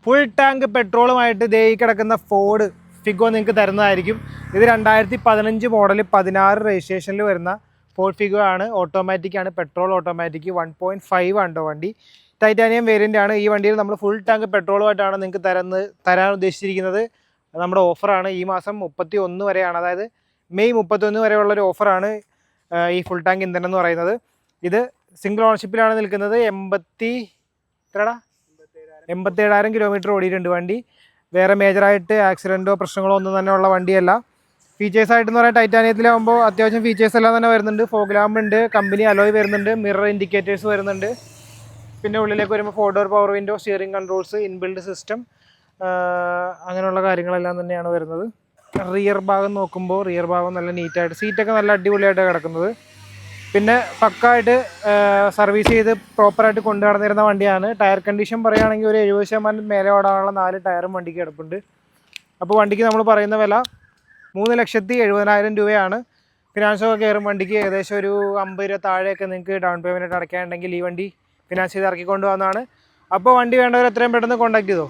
Full tank പെട്രോളുമായിട്ട് ദേ ഈ കിടക്കുന്ന Ford Figo നിങ്ങൾക്ക് തരുന്നതായിരിക്കും. ഇത് 2015 മോഡൽ 16 രജിസ്ട്രേഷനിൽ വരുന്ന ഫോർഡ് ഫിഗോ ആണ്. ഓട്ടോമാറ്റിക് ആണ്, പെട്രോൾ ഓട്ടോമാറ്റിക്. 1.5 ആണ് വണ്ടി. ടൈറ്റാനിയം വേരിയൻ്റ് ആണ്. ഈ വണ്ടിയിൽ നമ്മൾ ഫുൾ ടാങ്ക് പെട്രോളുമായിട്ടാണ് നിങ്ങൾക്ക് തരാൻ ഉദ്ദേശിച്ചിരിക്കുന്നത്. നമ്മുടെ ഓഫറാണ്. ഈ മാസം 31 വരെയാണ്, അതായത് മെയ് 31 വരെയുള്ളൊരു ഓഫറാണ് ഈ ഫുൾ ടാങ്ക് ഇന്ധനം എന്ന് പറയുന്നത്. ഇത് സിംഗിൾ ഓണർഷിപ്പിലാണ് നിൽക്കുന്നത്. 87,000 കിലോമീറ്റർ ഓടിയിട്ടുണ്ട് വണ്ടി. വേറെ മേജറായിട്ട് ആക്സിഡൻറ്റോ പ്രശ്നങ്ങളോ ഒന്നും തന്നെ ഉള്ള വണ്ടിയല്ല. ഫീച്ചേഴ്സായിട്ടെന്ന് പറയാൻ ടൈറ്റാനിയത്തിലാകുമ്പോൾ അത്യാവശ്യം ഫീച്ചേഴ്സ് എല്ലാം തന്നെ വരുന്നുണ്ട്. ഫോഗ് ലാമ്പ് ഉണ്ട്, കമ്പനി അലോയ് വരുന്നുണ്ട്, മിറർ ഇൻഡിക്കേറ്റേഴ്സ് വരുന്നുണ്ട്. പിന്നെ ഉള്ളിലേക്ക് വരുമ്പോൾ 4 door power window, steering controls, inbuilt system, അങ്ങനെയുള്ള കാര്യങ്ങളെല്ലാം തന്നെയാണ് വരുന്നത്. റിയർ ഭാഗം നോക്കുമ്പോൾ റിയർ ഭാഗം നല്ല നീറ്റായിട്ട്, സീറ്റൊക്കെ നല്ല അടിപൊളിയായിട്ടാണ് കിടക്കുന്നത്. പിന്നെ പക്കായിട്ട് സർവീസ് ചെയ്ത് പ്രോപ്പറായിട്ട് കൊണ്ടു നടന്നിരുന്ന വണ്ടിയാണ്. ടയർ കണ്ടീഷൻ പറയുകയാണെങ്കിൽ ഒരു 70% മേലെ ഓടാനുള്ള 4 ടയറും വണ്ടിക്ക് കിടപ്പുണ്ട്. അപ്പോൾ വണ്ടിക്ക് നമ്മൾ പറയുന്ന വില 3,70,000 രൂപയാണ്. ഫിനാൻസൊക്കെ കയറും വണ്ടിക്ക് ഏകദേശം ഒരു 50 രൂപ താഴെയൊക്കെ നിങ്ങൾക്ക് ഡൗൺ പേയ്മെൻറ്റ് അടയ്ക്കാനുണ്ടെങ്കിൽ ഈ വണ്ടി ഫിനാൻസ് ചെയ്ത് ഇറക്കിക്കൊണ്ട് വന്നതാണ്. അപ്പോൾ വണ്ടി വേണ്ടവർ എത്രയും പെട്ടെന്ന് കോൺടാക്ട് ചെയ്തോ.